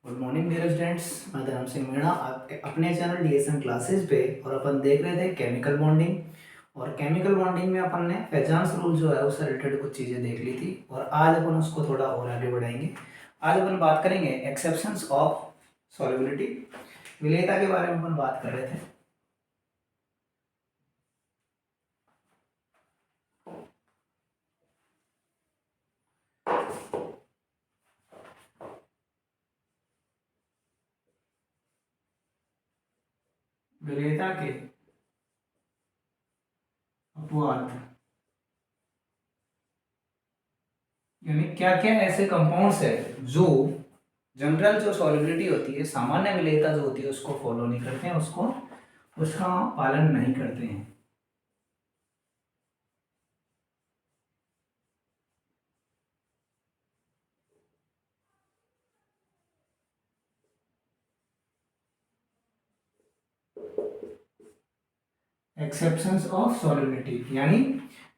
Good morning dear students. मैं धर्म सिंह मीणा आपके अपने चैनल डीएसएम क्लासेस पे, और अपन देख रहे थे केमिकल बॉन्डिंग। और केमिकल बॉन्डिंग में अपन ने फेजांस रूल जो है उससे रिलेटेड कुछ चीज़ें देख ली थी, और आज अपन उसको थोड़ा और आगे बढ़ाएंगे। आज अपन बात करेंगे एक्सेप्शंस ऑफ सॉल्युबिलिटी, विलेयता के बारे में अपन बात कर रहे थे। विलेयता के अपवाद यानी क्या क्या ऐसे कंपाउंड्स है जो जनरल जो सॉल्युबिलिटी होती है, सामान्य विलेयता जो होती है उसको फॉलो नहीं करते हैं, उसको उसका पालन नहीं करते हैं। एक्सेप्शंस ऑफ सॉल्युबिलिटी यानी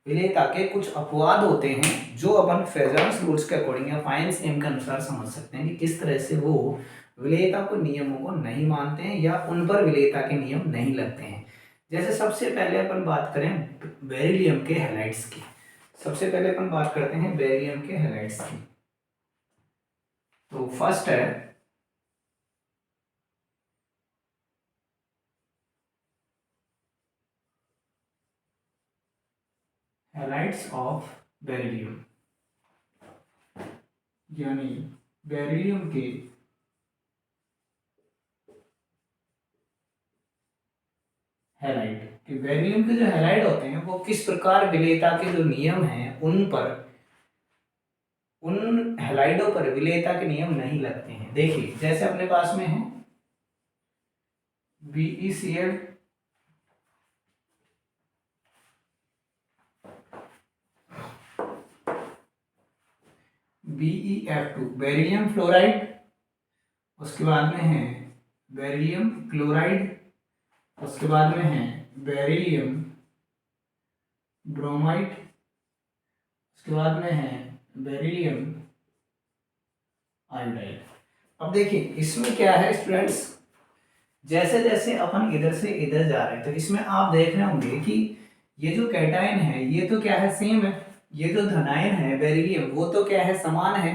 विलेयता के कुछ अपवाद होते हैं जो अपन फेजर्स रूल्स के अकॉर्डिंग या फाइंस नेम के अनुसार समझ सकते हैं कि किस तरह से वो विलेयता को नियमों को नहीं मानते हैं या उन पर विलेयता के नियम नहीं लगते हैं। जैसे सबसे पहले अपन बात करें बेरिलियम के हैलाइड्स की। सबसे पहले अपन बात करते हैं बेरिलियम के हैलाइड्स की। तो फर्स्ट है हैलाइड्स ऑफ बेरिलियम, यानी बेरिलियम के हैलाइड कि बेरिलियम के जो हैलाइड होते हैं वो किस प्रकार विलेयता के जो नियम हैं उन हैलाइडों पर विलेयता के नियम नहीं लगते हैं। देखिए जैसे अपने पास में है BeCl BeF2 बेरिलियम फ्लोराइड, उसके बाद में है बेरिलियम क्लोराइड, उसके बाद में है बेरिलियम ब्रोमाइड, उसके बाद में है बेरिलियम आयोडाइड। अब देखिए इसमें क्या है स्टूडेंट्स, जैसे जैसे अपन इधर से इधर जा रहे हैं तो इसमें आप देख रहे होंगे कि ये जो कैटायन है ये तो क्या है, सेम है। ये जो धनायन है बेरिलियम वो तो क्या है, समान है।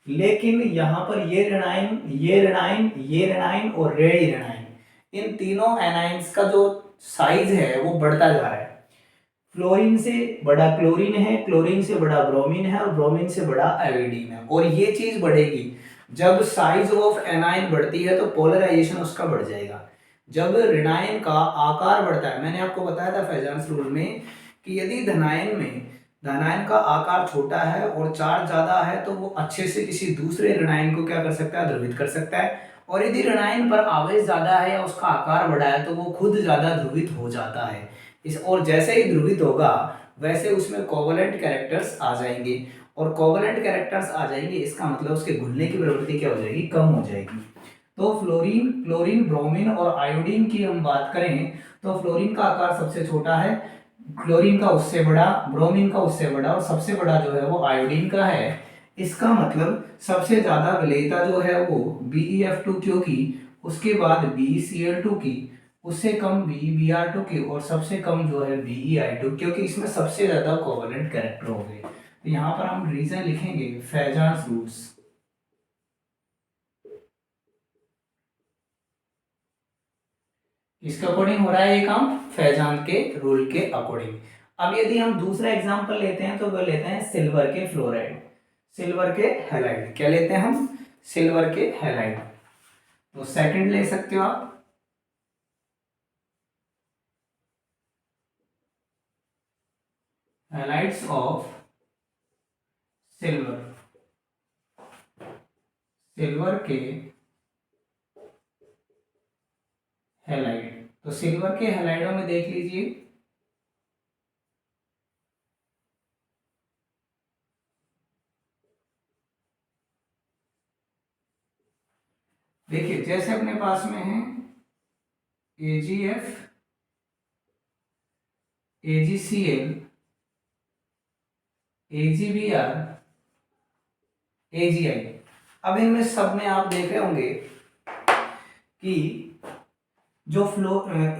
लेकिन यहाँ पर ये ऋणायन, ये ऋणायन, ये ऋणायन और रेडी ऋणायन, इन तीनों एनाइंस का जो साइज है वो बढ़ता जा रहा है। फ्लोरीन से बड़ा क्लोरीन है, क्लोरीन से बड़ा ब्रोमीन है, और ब्रोमीन से बड़ा आयोडीन है। और ये चीज बढ़ेगी जब साइज ऑफ एनाइन बढ़ती है तो पोलराइजेशन उसका बढ़ जाएगा। जब ऋणायन का आकार बढ़ता है, मैंने आपको बताया था फेजांस रूल में कि यदि धनायन का आकार छोटा है और चार्ज ज्यादा है तो वो अच्छे से किसी दूसरे ऋणायन को क्या कर सकता है, ध्रुवित कर सकता है। और यदि ऋणायन पर आवेश ज्यादा है या उसका आकार बड़ा है तो वो खुद ज्यादा ध्रुवित हो जाता है। इस और जैसे ही ध्रुवित होगा वैसे उसमें कोवलेंट कैरेक्टर्स आ जाएंगे, और कोवलेंट कैरेक्टर्स आ जाएंगे इसका मतलब उसके घुलने की प्रवृत्ति क्या हो जाएगी, कम हो जाएगी। तो फ्लोरीन, क्लोरीन, ब्रोमीन और आयोडीन की हम बात करें तो फ्लोरीन का आकार सबसे छोटा है, क्लोरीन का उससे बड़ा, ब्रोमीन का उससे बड़ा, और सबसे बड़ा जो है वो आयोडीन का है। इसका मतलब सबसे ज्यादा विलेयता जो है वो BeF2 क्योंकि उसके बाद BeCl2 की, उससे कम Br2 की, और सबसे कम जो है BeI2 क्योंकि इसमें सबसे ज्यादा कोवलेंट कैरेक्टर हो गए। तो यहाँ पर हम रीजन लिखेंगे फेजांस रूल्स। किसके अकॉर्डिंग हो रहा है ये काम, फैजान के रूल के अकॉर्डिंग। अब यदि हम दूसरा एग्जांपल लेते हैं तो वो लेते हैं सिल्वर के फ्लोराइड, सिल्वर के हैलाइड। क्या लेते हैं हम, सिल्वर के हैलाइड। तो सेकंड ले सकते हो आप, हैलाइड्स ऑफ सिल्वर, सिल्वर के हैलाइड। तो सिल्वर के हैलाइडों में देख लीजिए, देखिए जैसे अपने पास में है AgF, AgCl, AgBr, AgI। अब इनमें सब में आप देख रहे होंगे कि जो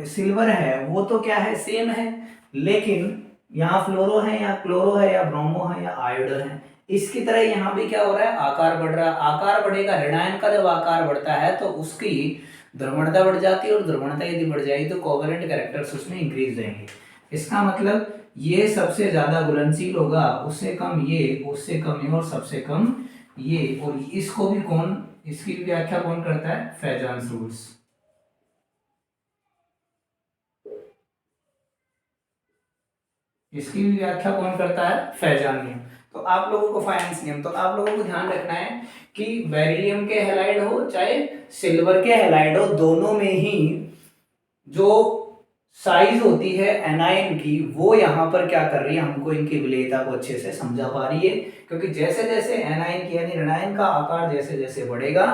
सिल्वर है वो तो क्या है, सेम है, लेकिन यहाँ फ्लोरो है या क्लोरो है या ब्रोमो है या आयोडो है, इसकी तरह यहाँ भी क्या हो रहा है, आकार बढ़ रहा है। आकार बढ़ेगा, ऋणायन का जब आकार बढ़ता है तो उसकी ध्रुवणता बढ़ जाती है, और ध्रुवणता यदि बढ़ जाएगी तो कोवेलेंट कैरेक्टर्स उसमें इंक्रीज रहेंगे। इसका मतलब ये सबसे ज्यादा घुलनशील होगा, उससे कम ये, उससे कम ये, और सबसे कम ये। और इसको भी कौन, इसकी भी व्याख्या कौन करता है, फैजान्स रूल्स। इसकी भी व्याख्या कौन करता है, फैजान नियम। तो आप लोगों को फाइनेंस नियम, तो आप लोगों को ध्यान रखना है कि बेरिलियम के हैलाइड हो चाहे सिल्वर के हैलाइड हो, दोनों में ही जो साइज होती है एनायन की, वो यहाँ पर क्या कर रही है, हमको इनकी विलेयता को अच्छे से समझा पा रही है। क्योंकि जैसे जैसे एनायन की यानी ऋणायन का आकार जैसे जैसे बढ़ेगा,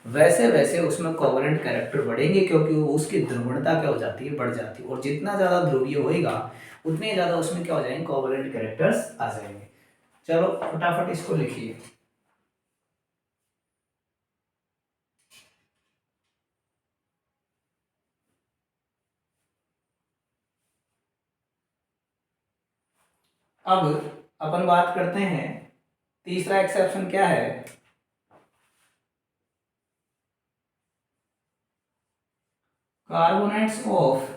वैसे वैसे उसमें कोवेलेंट कैरेक्टर बढ़ेंगे, क्योंकि उसकी ध्रुवणता क्या हो जाती है, बढ़ जाती है। और जितना ज्यादा ध्रुवीय होएगा उतने ज्यादा उसमें क्या हो जाएंगे, कोवेलेंट कैरेक्टर्स आ जाएंगे। चलो फटाफट इसको लिखिए। अब अपन बात करते हैं, तीसरा एक्सेप्शन क्या है, कार्बोनेट्स ऑफ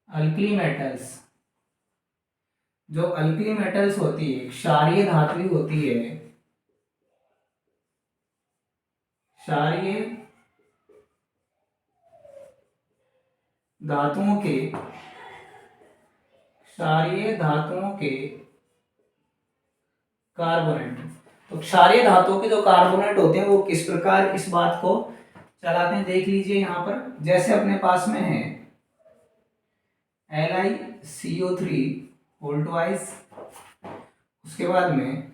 अल्कली मेटल्स। जो अल्कली मेटल्स होती है, क्षारीय धातु होती है, क्षारीय धातुओं के, क्षारीय धातुओं के कार्बोनेट। तो क्षारीय धातुओं के जो कार्बोनेट होते हैं वो किस प्रकार इस बात को चलाते हैं, देख लीजिए। यहां पर जैसे अपने पास में है LiCO3 होल ट्वाइस, उसके बाद में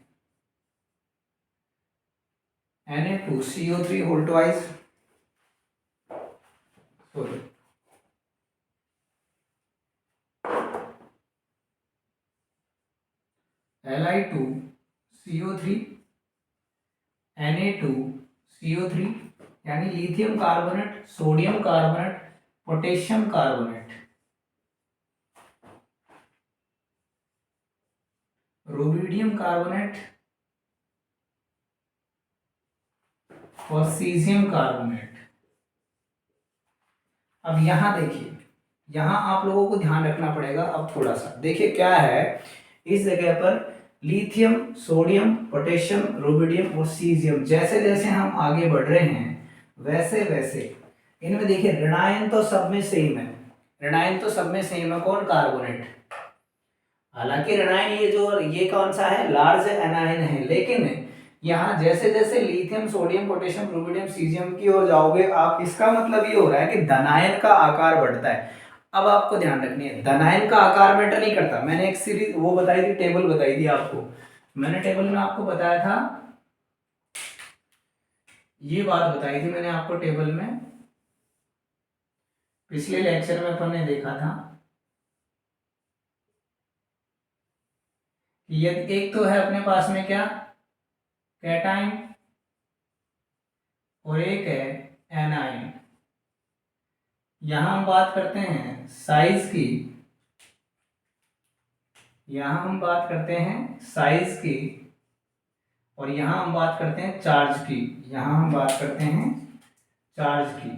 Na2CO3 whole twice, sorry Li2CO3 Na2CO3, यानी lithium carbonate, sodium carbonate, potassium carbonate, rubidium carbonate और सीजियम कार्बोनेट। अब यहां देखिए, यहां आप लोगों को ध्यान रखना पड़ेगा। अब थोड़ा सा देखिए क्या है, इस जगह पर लिथियम, सोडियम, पोटेशियम, रुबिडियम और सीजियम, जैसे जैसे हम आगे बढ़ रहे हैं वैसे वैसे इनमें देखिए ऋणायन तो सब में सेम है, ऋणायन तो सब में सेम है, कौन, कार्बोनेट। हालांकि ऋणायन ये जो ये कौन सा है, लार्ज एनायन है, लेकिन यहाँ जैसे जैसे lithium, sodium, potassium, rubidium, caesium की ओर जाओगे आप, इसका मतलब ये हो रहा है कि धनायन का आकार बढ़ता है। अब आपको ध्यान रखनी है, धनायन का आकार मैटर नहीं करता। मैंने एक सीरीज वो बताई थी, टेबल बताई थी आपको, मैंने टेबल में आपको बताया था, ये बात बताई थी मैंने आपको टेबल में, पिछले लेक्चर में अपन ने देखा था कि यदि एक तो है अपने पास में क्या, कैटाइन, और एक है एनाइन। यहां हम बात करते हैं साइज की, यहां हम बात करते हैं साइज की, और यहां हम बात करते हैं चार्ज की, यहां हम बात करते हैं चार्ज की।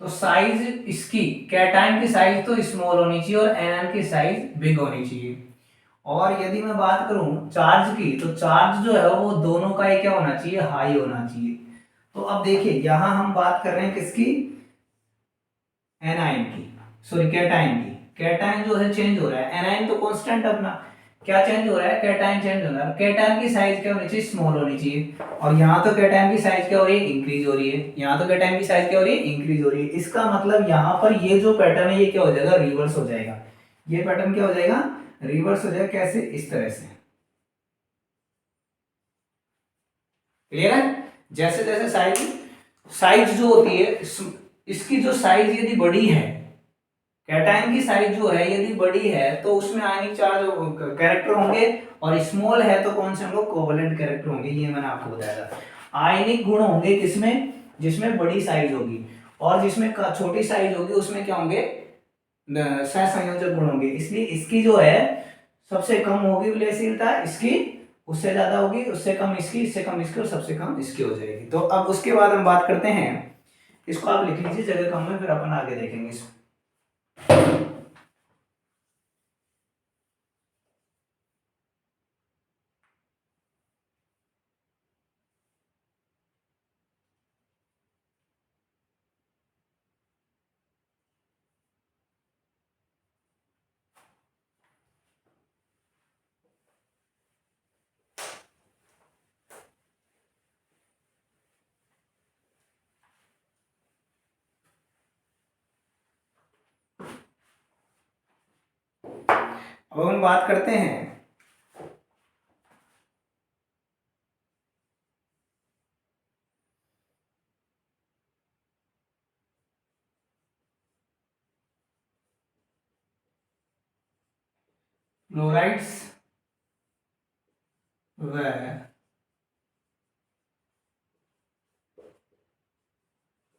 तो साइज इसकी, कैटाइन की साइज तो स्मॉल होनी चाहिए और एनायन की साइज बिग होनी चाहिए। और यदि मैं बात करूं चार्ज की, तो चार्ज जो है वो दोनों का ही क्या होना चाहिए, हाई होना चाहिए। तो अब देखिए यहां हम बात कर रहे हैं किसकी, एनाइन की, सॉरी कैटाइन की। कैटाइन जो है चेंज हो रहा है, एनाइन तो कांस्टेंट अपना, क्या चेंज हो रहा है, कैटाइन चेंज हो रहा है। कैटाइन की साइज क्या होनी चाहिए, स्मॉल होनी चाहिए। और यहाँ तो कैटाइन की साइज क्या हो रही है, इंक्रीज हो रही है। यहाँ तो कैटाइन की साइज क्या हो रही है, इंक्रीज हो रही है। इसका मतलब यहाँ पर ये जो पैटर्न है ये क्या हो जाएगा, रिवर्स हो जाएगा। ये पैटर्न क्या हो जाएगा, रिवर्स हो जाएगा। कैसे, इस तरह से, क्लियर है। जैसे जैसे साइज, साइज जो होती है इसकी जो साइज यदि बड़ी है, कैटायन की साइज जो है यदि बड़ी है तो उसमें आयनिक चार्ज कैरेक्टर होंगे, और स्मॉल है तो कौन से होंगे, कोवलेंट कैरेक्टर होंगे। ये मैंने आपको बताया था। आयनिक गुण होंगे किसमें, जिसमें बड़ी साइज होगी, और जिसमें छोटी साइज होगी उसमें क्या होंगे, सहसंयोजक गुण होंगे। इसलिए इसकी जो है सबसे कम होगी विलयशीलता, इसकी उससे ज्यादा होगी, उससे कम इसकी, इससे कम इसकी, और सबसे कम इसकी हो जाएगी। तो अब उसके बाद हम बात करते हैं, इसको आप लिख लीजिए जगह कम है, फिर अपन आगे देखेंगे इसको। अब हम बात करते हैं फ्लोराइड्स व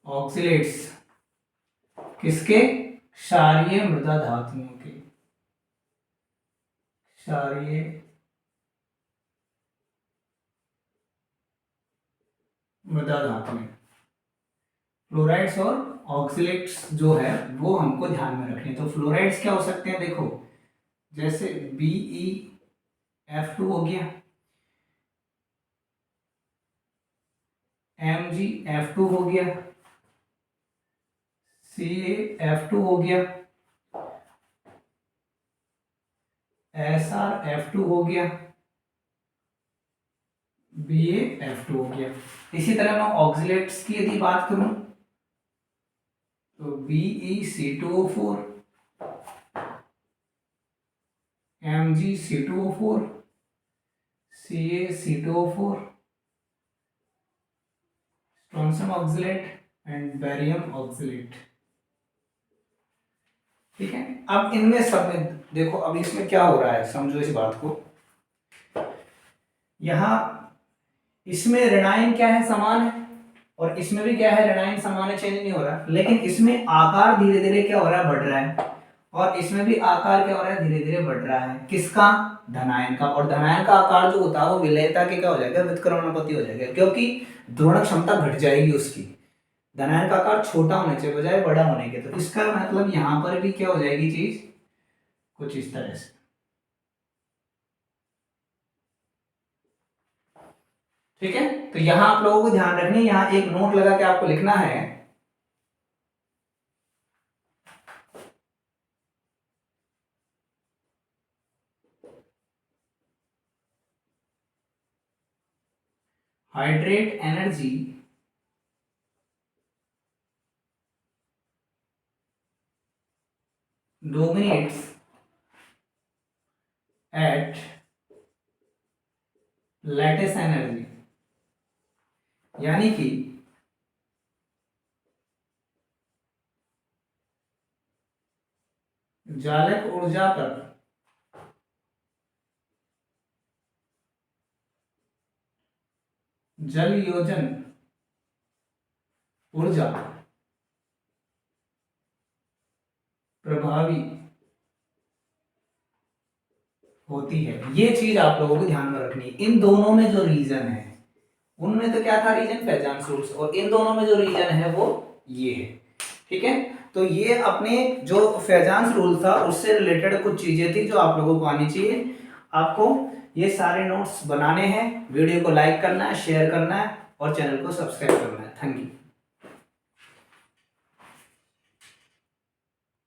ऑक्सीलेट्स किसके, क्षारीय मृदा धातुओं के, क्षारीय मृदा धातुएं। फ्लोराइड्स और ऑक्सीलेट्स जो है वो हमको ध्यान में रखने। तो फ्लोराइड्स क्या हो सकते हैं, देखो जैसे BeF2 हो गया, MgF2 हो गया, CaF2 हो गया, SrF2 हो गया, BaF2 हो गया। इसी तरह मैं ऑक्सीलेट्स की यदि बात करूं तो BeC2O4, MgC2O4, CaC2O4, strontium oxalate and barium oxalate. ठीक है, अब इनमें सब में देखो, अब इसमें क्या हो रहा है, समझो इस बात को। यहां इसमें ऋणायन क्या है, समान है, और इसमें भी क्या है, ऋणायन समान है, चेंज नहीं हो रहा। लेकिन इसमें आकार धीरे धीरे क्या हो रहा है, बढ़ रहा है, और इसमें भी आकार क्या हो रहा है, धीरे धीरे बढ़ रहा है। किसका, धनायन का। और धनायन का आकार जो होता है वो विलयता के क्या हो जाएगा, व्युत्क्रमणापति हो जाएगा, क्योंकि ध्रुवण क्षमता घट जाएगी उसकी। धनायन का आकार छोटा होने के बजाय बड़ा होने के, तो इसका मतलब यहाँ पर भी क्या हो जाएगी चीज कुछ इस तरह से। ठीक है, तो यहां आप लोगों को ध्यान रखना, यहां एक नोट लगा के आपको लिखना है, hydrate energy dominates at lattice energy, यानी कि जालक ऊर्जा पर जल योजन ऊर्जा प्रभावी होती है। ये चीज आप लोगों को ध्यान में रखनी है। इन दोनों में जो रीजन है, उनमें तो क्या था रीजन, फैजान्स रूल्स, और इन दोनों में जो रीजन है वो ये है। ठीक है, तो ये अपने जो फैजान्स रूल था उससे रिलेटेड कुछ चीजें थी जो आप लोगों को आनी चाहिए। आपको ये सारे नोट्स बनाने हैं, वीडियो को लाइक करना है, शेयर करना है, और चैनल को सब्सक्राइब करना है। Thank you.